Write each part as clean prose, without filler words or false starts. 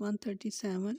137,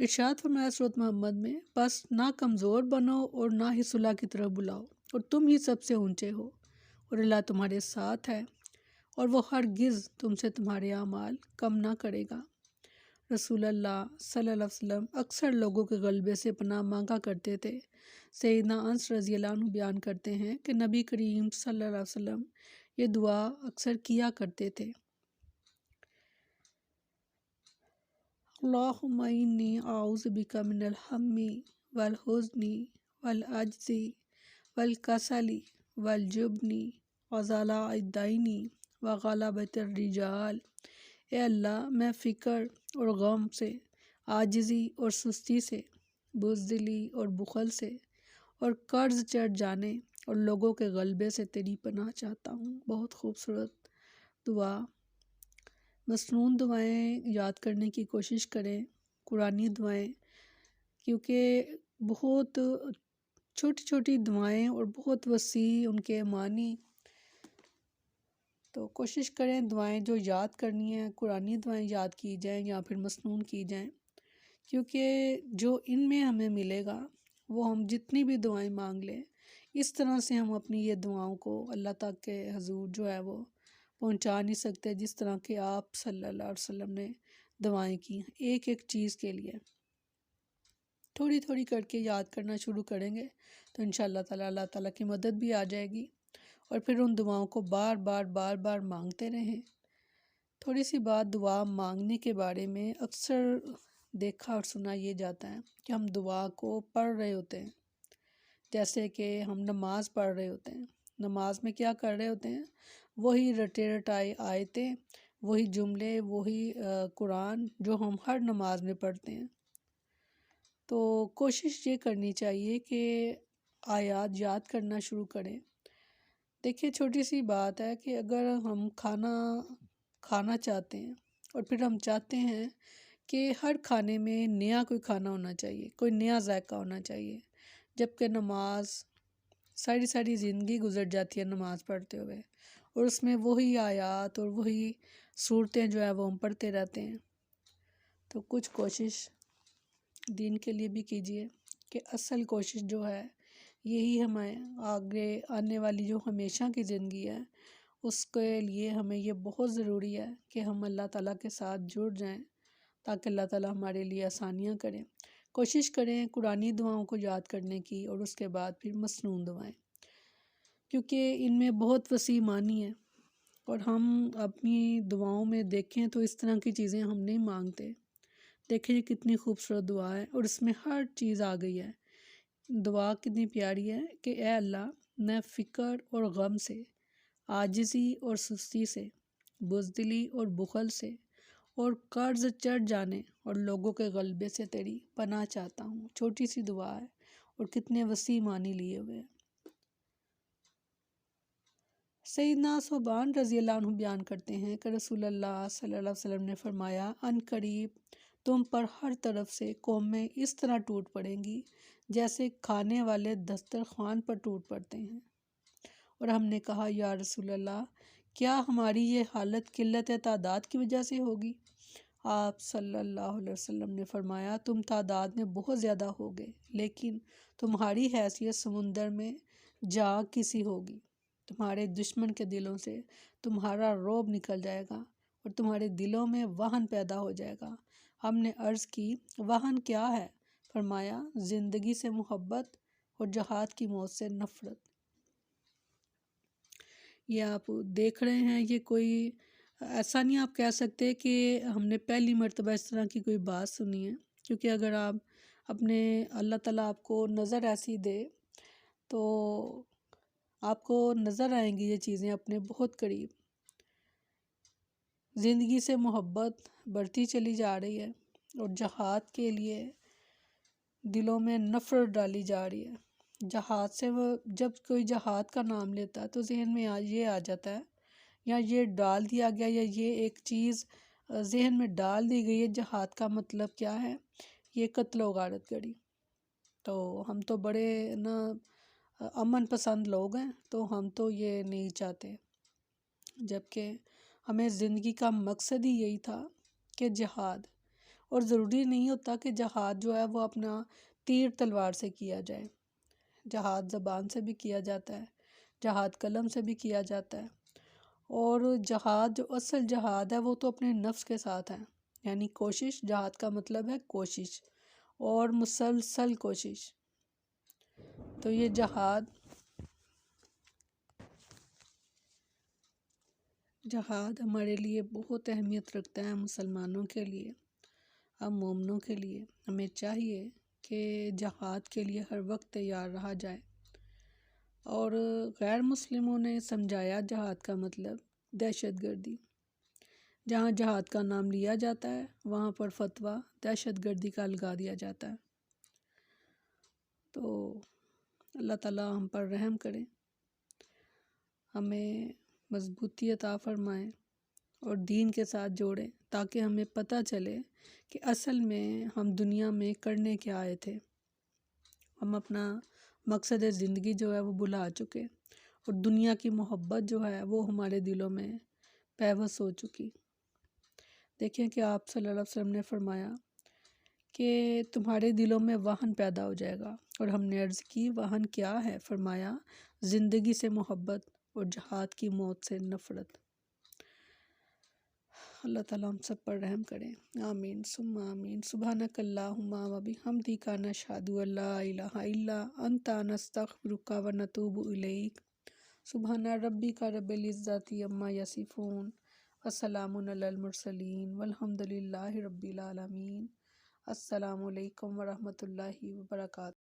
ارشاد فرمایا سورۃ محمد میں، بس نہ کمزور بنو اور نہ ہی صلح کی طرف بلاؤ، اور تم ہی سب سے اونچے ہو، اور اللہ تمہارے ساتھ ہے، اور وہ ہرگز تم سے تمہارے اعمال کم نہ کرے گا۔ رسول اللہ صلی اللہ علیہ وسلم اکثر لوگوں کے غلبے سے پناہ مانگا کرتے تھے۔ سیدنا انس رضی اللہ عنہ بیان کرتے ہیں کہ نبی کریم صلی اللہ علیہ وسلم یہ دعا اکثر کیا کرتے تھے، اللہم انی اعوذ بک من الہم والحزن والعجز والکسل والجبن وضلع الدین وغلبۃ الرجال۔ اے اللہ، میں فکر اور غم سے، عاجزی اور سستی سے، بزدلی اور بخل سے، اور قرض چڑھ جانے اور لوگوں کے غلبے سے تیری پناہ چاہتا ہوں۔ بہت خوبصورت دعا۔ مسنون دعائیں یاد کرنے کی کوشش کریں، قرآنی دعائیں، کیونکہ بہت چھوٹی چھوٹی دعائیں اور بہت وسیع ان کے معنی، تو کوشش کریں دعائیں جو یاد کرنی ہیں قرآنی دعائیں یاد کی جائیں یا پھر مسنون کی جائیں، کیونکہ جو ان میں ہمیں ملے گا وہ ہم جتنی بھی دعائیں مانگ لیں، اس طرح سے ہم اپنی یہ دعاؤں کو اللہ تک کے حضور جو ہے وہ پہنچا نہیں سکتے، جس طرح کہ آپ صلی اللہ علیہ وسلم نے دعائیں کی ہیں۔ ایک ایک چیز کے لیے تھوڑی تھوڑی کر کے یاد کرنا شروع کریں گے تو انشاءاللہ تعالیٰ اللہ تعالیٰ کی مدد بھی آ جائے گی، اور پھر ان دعاؤں کو بار بار مانگتے رہیں۔ تھوڑی سی بات دعا مانگنے کے بارے میں اکثر دیکھا اور سنا یہ جاتا ہے کہ ہم دعا کو پڑھ رہے ہوتے ہیں، جیسے کہ ہم نماز پڑھ رہے ہوتے ہیں، نماز میں کیا کر رہے ہوتے ہیں، وہی رٹے رٹائے آیتیں، وہی جملے، وہی قرآن جو ہم ہر نماز میں پڑھتے ہیں۔ تو کوشش یہ کرنی چاہیے کہ آیات یاد کرنا شروع کریں۔ دیکھیے چھوٹی سی بات ہے کہ اگر ہم کھانا چاہتے ہیں اور پھر ہم چاہتے ہیں کہ ہر کھانے میں نیا کوئی کھانا ہونا چاہیے، کوئی نیا ذائقہ ہونا چاہیے، جبکہ نماز ساری زندگی گزر جاتی ہے نماز پڑھتے ہوئے، اور اس میں وہی آیات اور وہی صورتیں جو ہے وہ ہم پڑھتے رہتے ہیں۔ تو کچھ کوشش دین کے لیے بھی کیجیے کہ اصل کوشش جو ہے یہی ہمیں آگے آنے والی جو ہمیشہ کی زندگی ہے اس کے لیے ہمیں یہ بہت ضروری ہے کہ ہم اللہ تعالیٰ کے ساتھ جڑ جائیں، تاکہ اللہ تعالیٰ ہمارے لیے آسانیاں کریں۔ کوشش کریں قرآنی دعاؤں کو یاد کرنے کی، اور اس کے بعد پھر مسنون دعائیں، کیونکہ ان میں بہت وسیع معنی ہے، اور ہم اپنی دعاؤں میں دیکھیں تو اس طرح کی چیزیں ہم نہیں مانگتے۔ دیکھیں یہ کتنی خوبصورت دعا ہے اور اس میں ہر چیز آ گئی ہے۔ دعا کتنی پیاری ہے کہ اے اللہ، میں فکر اور غم سے، عاجزی اور سستی سے، بزدلی اور بخل سے، اور قرض چڑھ جانے اور لوگوں کے غلبے سے تیری پناہ چاہتا ہوں۔ چھوٹی سی دعا ہے اور کتنے وسیع معنی لیے ہوئے ہیں۔ سیدنا ثوبان رضی اللہ عنہ بیان کرتے ہیں کہ رسول اللہ صلی اللہ علیہ وسلم نے فرمایا، ان قریب تم پر ہر طرف سے قومیں اس طرح ٹوٹ پڑیں گی جیسے کھانے والے دسترخوان پر ٹوٹ پڑتے ہیں۔ اور ہم نے کہا، یا رسول اللہ، کیا ہماری یہ حالت قلت تعداد کی وجہ سے ہوگی؟ آپ صلی اللہ علیہ وسلم نے فرمایا، تم تعداد میں بہت زیادہ ہوگے، لیکن تمہاری حیثیت سمندر میں جاگ کسی ہوگی۔ تمہارے دشمن کے دلوں سے تمہارا رعب نکل جائے گا اور تمہارے دلوں میں وہن پیدا ہو جائے گا۔ ہم نے عرض کی، وہن کیا ہے؟ فرمایا، زندگی سے محبت اور جہاد کی موت سے نفرت۔ یہ آپ دیکھ رہے ہیں، یہ کوئی ایسا نہیں آپ کہہ سکتے کہ ہم نے پہلی مرتبہ اس طرح کی کوئی بات سنی ہے، کیونکہ اگر آپ اپنے اللہ تعالیٰ آپ کو نظر ایسی دے تو آپ کو نظر آئیں گی یہ چیزیں اپنے بہت قریب۔ زندگی سے محبت بڑھتی چلی جا رہی ہے اور جہاد کے لیے دلوں میں نفرت ڈالی جا رہی ہے۔ جہاد سے وہ جب کوئی جہاد کا نام لیتا ہے تو ذہن میں یہ آ جاتا ہے، یا یہ ڈال دیا گیا، یا یہ ایک چیز ذہن میں ڈال دی گئی ہے، جہاد کا مطلب کیا ہے؟ یہ قتل و غارت گری۔ تو ہم تو بڑے امن پسند لوگ ہیں، تو ہم تو یہ نہیں چاہتے، جبکہ ہمیں زندگی کا مقصد ہی یہی تھا کہ جہاد، اور ضروری نہیں ہوتا کہ جہاد جو ہے وہ اپنا تیر تلوار سے کیا جائے، جہاد زبان سے بھی کیا جاتا ہے، جہاد قلم سے بھی کیا جاتا ہے، اور جہاد جو اصل جہاد ہے وہ تو اپنے نفس کے ساتھ ہے، یعنی کوشش، جہاد کا مطلب ہے کوشش اور مسلسل کوشش۔ تو یہ جہاد ہمارے لیے بہت اہمیت رکھتا ہے، مسلمانوں کے لیے، ہم مومنوں کے لیے۔ ہمیں چاہیے کہ جہاد کے لیے ہر وقت تیار رہا جائے، اور غیر مسلموں نے سمجھایا جہاد کا مطلب دہشت گردی۔ جہاں جہاد کا نام لیا جاتا ہے وہاں پر فتویٰ دہشت گردی کا لگا دیا جاتا ہے۔ تو اللہ تعالیٰ ہم پر رحم کرے، ہمیں مضبوطی عطا فرمائے اور دین کے ساتھ جوڑے، تاکہ ہمیں پتہ چلے کہ اصل میں ہم دنیا میں کرنے کیا آئے تھے۔ ہم اپنا مقصد زندگی جو ہے وہ بھلا چکے، اور دنیا کی محبت جو ہے وہ ہمارے دلوں میں پیوست ہو چکی۔ دیکھیں کہ آپ صلی اللہ علیہ وسلم نے فرمایا کہ تمہارے دلوں میں وہن پیدا ہو جائے گا، اور ہم نے عرض کی وہن کیا ہے؟ فرمایا زندگی سے محبت اور جہاد کی موت سے نفرت۔ اللہ تعالیٰ ہم سب پر رحم کرے، آمین ثم آمین۔ سبحانک اللہم و بحمدک نشہد ان لا الہ الا انت نستغفرک و نتوب الیک۔ سبحان ربک رب العزت عما یصفون وسلام علی المرسلین والحمد للہ رب العالمین۔ السلام علیکم ورحمۃ اللہ وبرکاتہ۔